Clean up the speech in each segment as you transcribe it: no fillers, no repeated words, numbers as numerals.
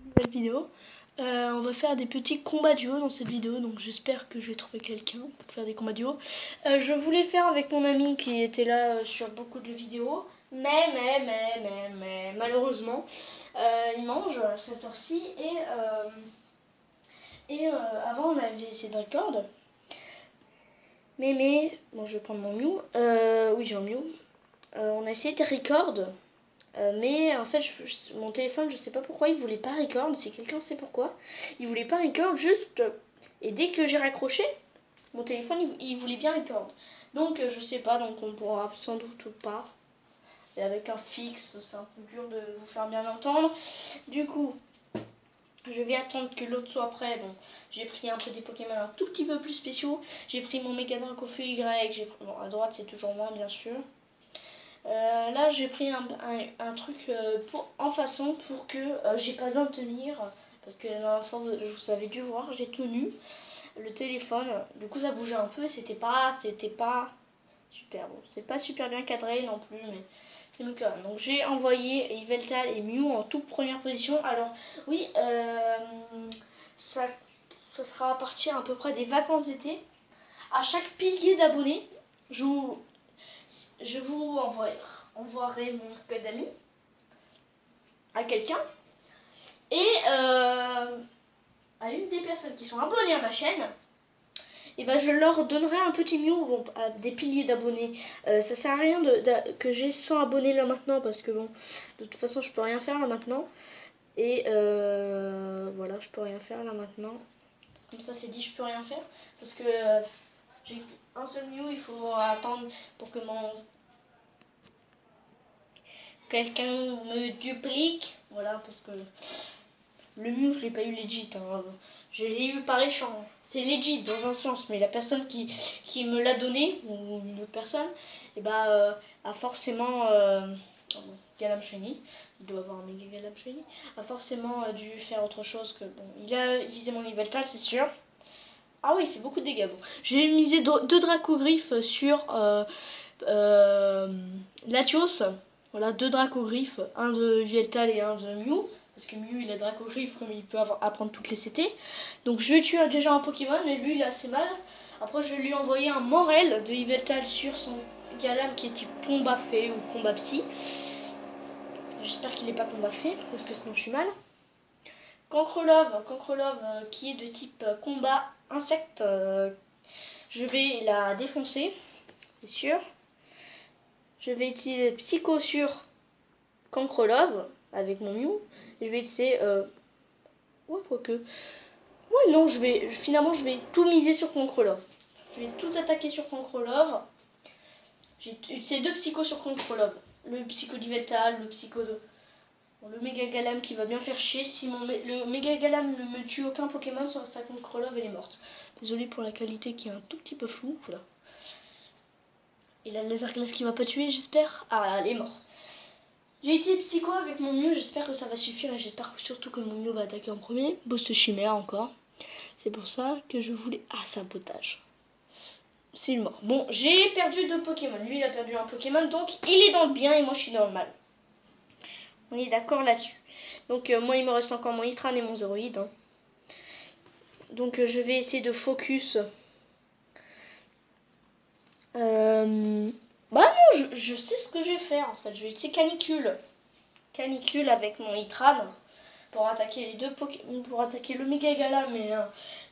Nouvelle vidéo. On va faire des petits combats duo dans cette vidéo, donc j'espère que je vais trouver quelqu'un pour faire des combats duo. Je voulais faire avec mon ami qui était là sur beaucoup de vidéos, mais malheureusement il mange à cette heure-ci et avant on avait essayé de record. Mais bon, je vais prendre mon Mew. Oui, j'ai un Mew. On a essayé de record. Mais en fait, mon téléphone, je sais pas pourquoi, il voulait pas record. Si quelqu'un sait pourquoi, il voulait pas record juste. Et dès que j'ai raccroché, mon téléphone, il voulait bien record. Donc, je sais pas, donc on pourra sans doute pas. Et avec un fixe, c'est un peu dur de vous faire bien entendre. Du coup, je vais attendre que l'autre soit prêt. Bon, j'ai pris un peu des Pokémon un tout petit peu plus spéciaux. J'ai pris mon Mega Dracofeu Y. Bon, à droite, c'est toujours moi, bien sûr. Là j'ai pris un truc en façon pour que j'ai pas besoin de tenir, parce que la dernière fois vous avez dû voir, j'ai tenu le téléphone, du coup ça bougeait un peu, c'était pas super bon, c'est pas super bien cadré non plus, mais c'est mieux quand même. Donc j'ai envoyé Yveltal et Mew en toute première position. Alors oui, ça sera à partir à peu près des vacances d'été. À chaque pilier d'abonnés, je vous envoierai mon code d'amis à quelqu'un et à une des personnes qui sont abonnées à ma chaîne, et ben je leur donnerai un petit Mew, bon, à des piliers d'abonnés. Ça sert à rien que j'ai 100 abonnés là maintenant, parce que bon, de toute façon je peux rien faire là maintenant. Et voilà, je peux rien faire là maintenant. Comme ça c'est dit, je peux rien faire parce que j'ai un seul Mew, il faut attendre pour que quelqu'un me duplique, voilà, parce que le Mew je l'ai pas eu legit, hein. Je l'ai eu par échange, c'est legit dans un sens, mais la personne qui me l'a donné, ou une autre personne, et bah a forcément Galam Shiny, il doit avoir un méga Galam Shiny, a forcément dû faire autre chose que bon, il a visé mon Yveltal, c'est sûr. Ah oui, il fait beaucoup de dégâts. Bon. J'ai misé deux Dracogriffes sur Latios. Voilà, deux Dracogriffes, un de Yveltal et un de Mew. Parce que Mew il a Dracogriffe comme il peut apprendre toutes les CT. Donc je tue déjà un Pokémon, mais lui il a assez mal. Après je lui ai envoyé un Morel de Yveltal sur son Galam qui est type combat fait ou combat psy. J'espère qu'il n'est pas combat fait, parce que sinon je suis mal. Cancrelove qui est de type combat insecte, je vais la défoncer, c'est sûr. Je vais utiliser Psycho sur Cancrelove avec mon Mew. Je vais utiliser ouais, quoique. Ouais, non, finalement je vais tout miser sur Cancrelove. Je vais tout attaquer sur Cancrelove. J'ai utilisé deux psychos sur Cancrelove. Le psycho d'Yveltal, le psycho de. Bon, le Méga Galam qui va bien faire chier. Si le Méga Galam ne me tue aucun Pokémon sur sa Cancrelove, elle est morte. Désolée pour la qualité qui est un tout petit peu floue. Voilà. Et la laser glace qui va pas tuer, j'espère. Ah, elle est morte. J'ai utilisé Psycho avec mon Mew, j'espère que ça va suffire et j'espère surtout que mon Mew va attaquer en premier. Boost chimère encore. C'est pour ça que je voulais. Ah, sabotage. C'est mort. Bon, j'ai perdu deux Pokémon. Lui, il a perdu un Pokémon, donc il est dans le bien et moi, je suis dans le mal. On est d'accord là-dessus. Donc, moi, il me reste encore mon Itran et mon Zoroïde. Hein. Donc, je vais essayer de focus. Bah non, je sais ce que je vais faire en fait. Je vais utiliser Canicule. Canicule avec mon Itran pour attaquer les deux Pokémon, pour attaquer le Méga Galam et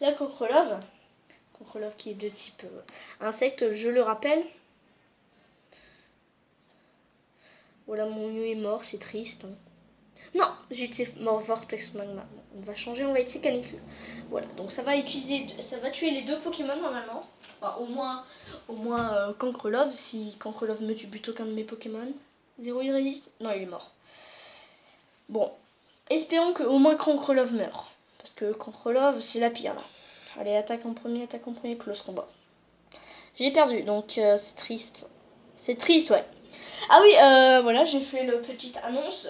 la Cancrelove. Cancrelove qui est de type insecte, je le rappelle. Voilà, mon Mew est mort, c'est triste. Hein. Non, j'ai utilisé mort Vortex Magma. On va changer, on va utiliser Canicule. Voilà, donc ça va tuer les deux Pokémon normalement. Enfin, au moins Cancrelove, si Cancrelove me tue plutôt qu'un de mes Pokémon. Zéro il résiste. Non, il est mort. Bon, espérons qu'au moins Cancrelove meurt. Parce que Cancrelove, c'est la pire là. Allez, attaque en premier, close combat. J'ai perdu, donc c'est triste. C'est triste, ouais. Ah oui, voilà, j'ai fait la petite annonce.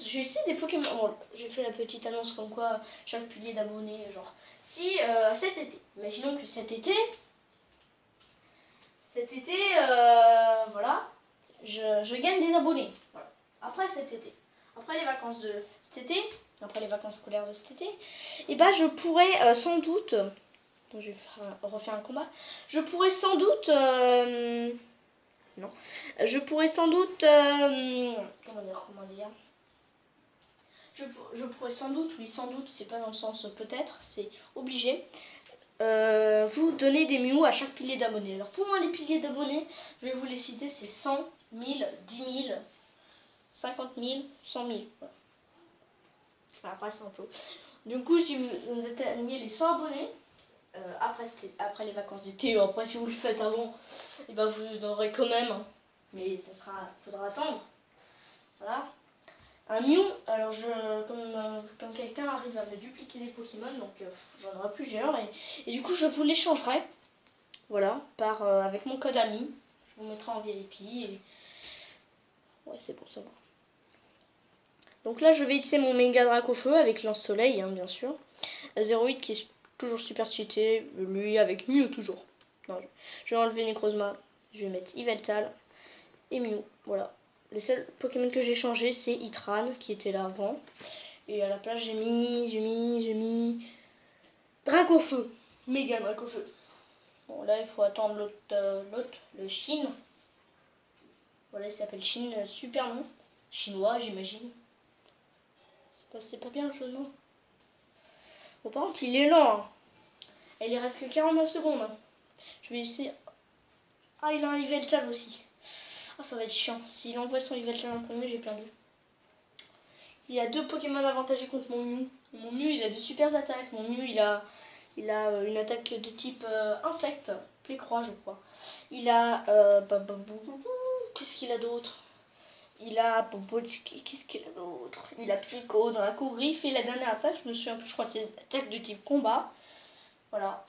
J'ai essayé des Pokémon. Bon, j'ai fait la petite annonce comme quoi chaque pilier d'abonnés, genre. Si cet été, imaginons que cet été, voilà, je gagne des abonnés. Voilà. Après cet été. après les vacances de cet été, après les vacances scolaires de cet été, et bah je pourrais sans doute, bon, je vais refaire un combat, je pourrais sans doute, non, je pourrais sans doute, comment dire, je pourrais sans doute, oui sans doute, c'est pas dans le sens peut-être, c'est obligé, vous donner des Mew à chaque pilier d'abonnés. Alors pour moi les piliers d'abonnés, je vais vous les citer, c'est 100, 1000, 10 000, 50 000, 100 000. Voilà. Après c'est un peu. Du coup si vous atteignez les 100 abonnés, après les vacances d'été, après si vous le faites avant, et ben vous en aurez quand même, hein. Mais ça sera, faudra attendre. Voilà. Un Mew, alors comme quelqu'un arrive à me dupliquer des Pokémon, donc j'en aurai plusieurs et du coup je vous l'échangerai. Voilà, avec mon code ami. Je vous mettrai en VIP et ouais c'est pour savoir. Donc là je vais utiliser mon méga Dracofeu avec lance-soleil hein, bien sûr. 08 qui est toujours super cheaté, lui avec Mew toujours. Non, je vais enlever Necrozma, je vais mettre Yveltal et Mew, voilà. Les seuls Pokémon que j'ai changé c'est Itran qui était là avant. Et à la place j'ai mis Dracofeu, méga Dracofeu. Bon là il faut attendre l'autre, le Chine. Voilà il s'appelle Chine, super nom. Chinois j'imagine. C'est pas bien le jeu de mots. Bon par contre il est lent. Hein. Et il reste que 49 secondes. Hein. Je vais essayer. Ah il a un Yveltal aussi. Ah ça va être chiant. S'il envoie son Yveltal en premier j'ai perdu. Il a 2 Pokémon avantagés contre mon Mew. Mon Mew il a de super attaques. Mon Mew il a une attaque de type insecte. Plécroix je crois. Il a... qu'est-ce qu'il a d'autre? Il a... Qu'est-ce qu'il a d'autre? Il a Psycho, Draco, Griffe et la dernière attaque, je me souviens plus, je crois que c'est attaque de type combat. Voilà.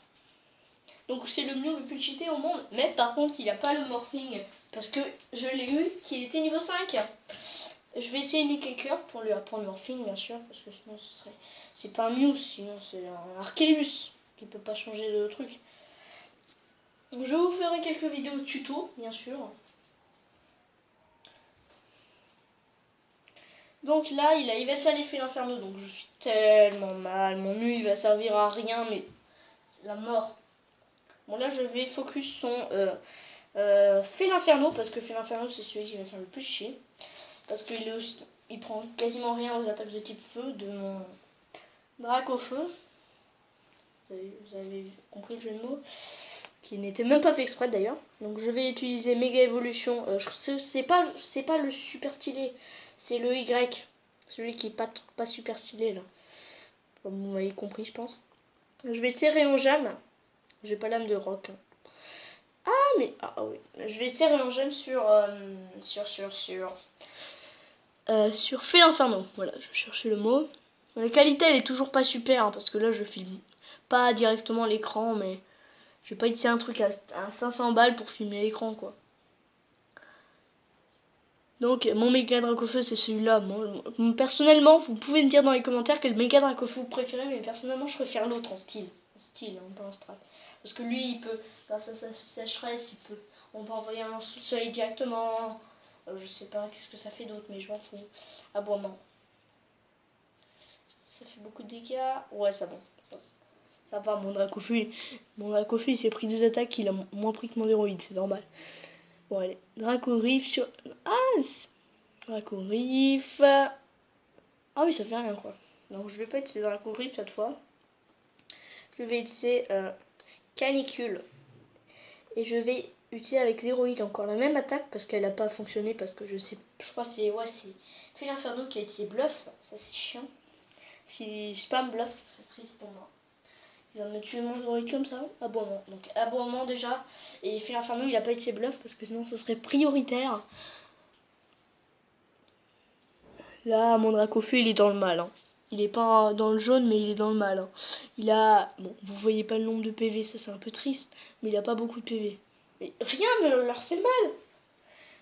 Donc c'est le Mew le plus cheaté au monde. Mais par contre il n'a pas le morphing. Parce que je l'ai eu qu'il était niveau 5. Je vais essayer Nicklecker pour lui apprendre le morphing bien sûr. Parce que sinon ce serait... C'est pas un Mew, sinon c'est un Arceus. Qui peut pas changer de truc. Donc, je vous ferai quelques vidéos tuto bien sûr. Donc là, il a Yveltal et fait l'Inferno, donc je suis tellement mal. Mon Mew, il va servir à rien, mais c'est la mort. Bon là, je vais focus son fait l'Inferno, parce que fait l'Inferno, c'est celui qui va faire le plus chier. Parce qu'il prend quasiment rien aux attaques de type feu de mon Dracofeu. Vous avez compris le jeu de mots qui n'était même pas fait exprès d'ailleurs. Donc je vais utiliser Méga Évolution. C'est pas le super stylé, c'est le Y. Celui qui est pas super stylé là. Comme vous m'avez compris je pense. Je vais tirer en jam. J'ai pas l'âme de rock. Ah mais ah oui. Je vais tirer en jam sur Fait Inferno. Voilà, je cherchais le mot. La qualité elle est toujours pas super hein, parce que là je filme pas directement l'écran mais je vais pas utiliser un truc à 500 balles pour filmer l'écran quoi. Donc mon méga Dracofeu c'est celui-là. Personnellement, vous pouvez me dire dans les commentaires quel méga Dracofeu vous préférez, mais personnellement je préfère l'autre en style. Hein, pas en strat. Parce que lui il peut, grâce à sa sécheresse, on peut envoyer un soleil directement. Je sais pas qu'est-ce que ça fait d'autre, mais je m'en fous. Aboiement. Ça fait beaucoup de dégâts. Ouais ça va. Ça va, mon Dracofeu il s'est pris 2 attaques, il a moins pris que mon héroïde, c'est normal. Bon allez, Dracogriffe sur... Ah Dracogriffe... Ah oui, ça fait rien quoi. Donc je vais pas utiliser Dracogriffe cette fois. Je vais utiliser Canicule. Et je vais utiliser avec Zéroïde encore la même attaque parce qu'elle a pas fonctionné parce que je crois que c'est Fait l'Inferno qui a utilisé Bluff. Ça c'est chiant. Si spam Bluff, ça serait triste pour moi. Il va me tuer mon héroïde comme ça. Aboiement. Donc aboiement déjà. Et Fait l'Inferno il a pas été bluff parce que sinon ce serait prioritaire. Là mon Dracofeu il est dans le mal. Hein. Il est pas dans le jaune mais il est dans le mal. Hein. Il a... Bon vous voyez pas le nombre de PV, ça c'est un peu triste. Mais il a pas beaucoup de PV. Mais rien ne leur fait mal.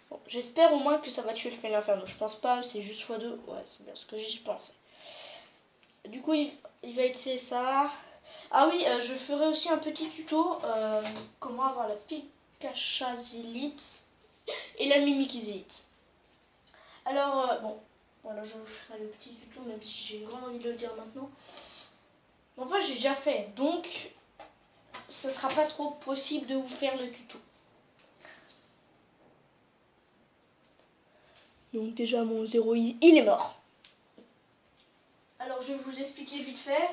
Bon, j'espère au moins que ça va tuer le Fait l'Inferno. Je pense pas, c'est juste x2. Ouais c'est bien ce que j'y pensais. Du coup il va essayer ça. Ah oui, je ferai aussi un petit tuto comment avoir la Pikachazilite et la Mimikizilite. Alors, bon, Voilà, je vous ferai le petit tuto, même si j'ai vraiment envie de le dire maintenant. Enfin, j'ai déjà fait, donc ça sera pas trop possible de vous faire le tuto. Donc déjà, mon 0, il est mort. Alors, je vais vous expliquer vite fait.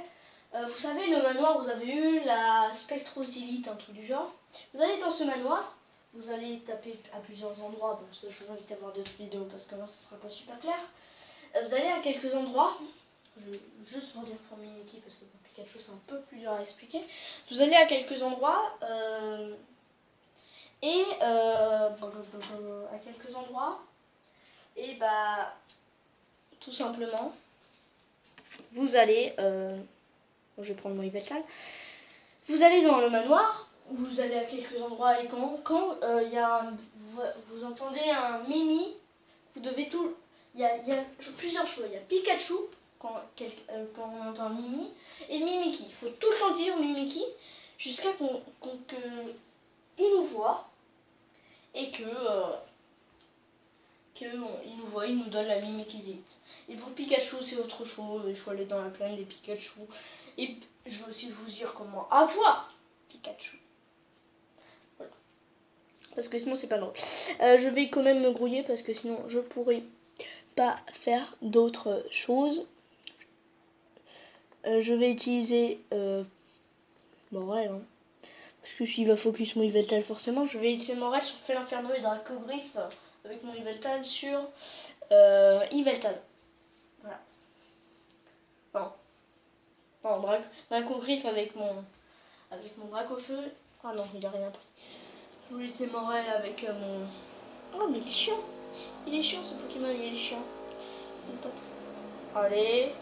Vous savez, le manoir, vous avez eu la Spectrosylite, un truc du genre. Vous allez dans ce manoir, vous allez taper à plusieurs endroits. Bon, ça, je vous invite à voir d'autres vidéos parce que là, ce sera pas super clair. Vous allez à quelques endroits. Je vais juste vous dire pour Mimiki parce que pour Pikachu, c'est un peu plus dur à expliquer. Vous allez à quelques endroits à quelques endroits et bah tout simplement vous allez je vais prendre mon Yveltal. Vous allez dans le manoir, vous allez à quelques endroits et quand y a vous entendez un Mimi, vous devez tout. Il y a plusieurs choix. Il y a Pikachu quand on entend Mimi et Mimiki. Il faut tout le temps dire Mimiki jusqu'à qu'il nous voit et qu'il nous voit, il nous donne la Mimikizite. Et pour Pikachu, c'est autre chose. Il faut aller dans la plaine des Pikachu. Et je vais aussi vous dire comment avoir Pikachu. Voilà. Parce que sinon, c'est pas drôle. Je vais quand même me grouiller parce que sinon, je pourrais pas faire d'autres choses. Je vais utiliser Morel. Hein. Parce que s'il va focus mon Yveltal, forcément, je vais utiliser Morel sur Félinferno et Dracogriffe avec mon Yveltal sur Yveltal. Voilà. Non, Dracogriffe avec mon Dracofeu. Ah non, il a rien pris. Je vais laisser Morel avec mon... Oh, mais il est chiant. Il est chiant ce Pokémon, il est chiant. C'est pas très... Allez.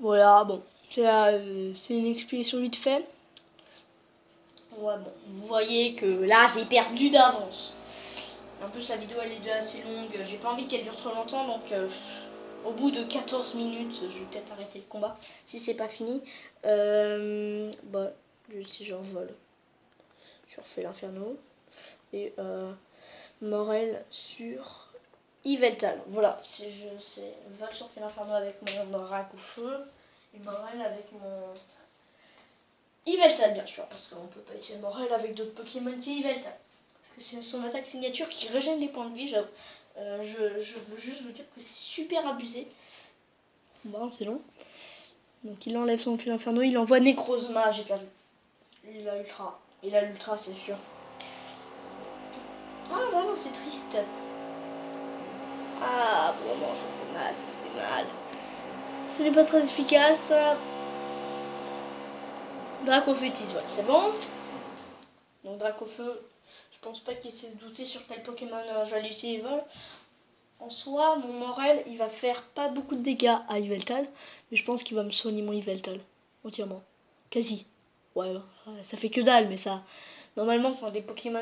Voilà, bon. C'est une explication vite fait. Ouais, bon. Vous voyez que là, j'ai perdu d'avance. En plus, la vidéo, elle est déjà assez longue. J'ai pas envie qu'elle dure trop longtemps, donc... au bout de 14 minutes, je vais peut-être arrêter le combat si c'est pas fini. Bah, si j'en vole, je refais l'inferno. Et Morel sur Yveltal. Voilà, c'est vol sur l'inferno avec mon drac au feu. Et Morel avec mon Yveltal, bien sûr, parce qu'on peut pas utiliser Morel avec d'autres Pokémon que Yveltal. Parce que c'est son attaque signature qui régène les points de vie. Je veux juste vous dire que c'est super abusé. Bon, c'est long. Donc il enlève son fil inferno, il envoie Necrozma, j'ai perdu. Il a ultra. Il a l'ultra, c'est sûr. Ah vraiment, c'est triste. Ah vraiment, ça fait mal, ça fait mal. Ce n'est pas très efficace. Dracofeu utilise, ouais, c'est bon. Donc Dracofeu, je pense pas qu'il sait se douter sur quel Pokémon j'allais utiliser vol. En soi, mon Morel, il va faire pas beaucoup de dégâts à Yveltal, mais je pense qu'il va me soigner mon Yveltal, entièrement. Quasi. Ouais, ça fait que dalle, mais ça... Normalement, quand des Pokémon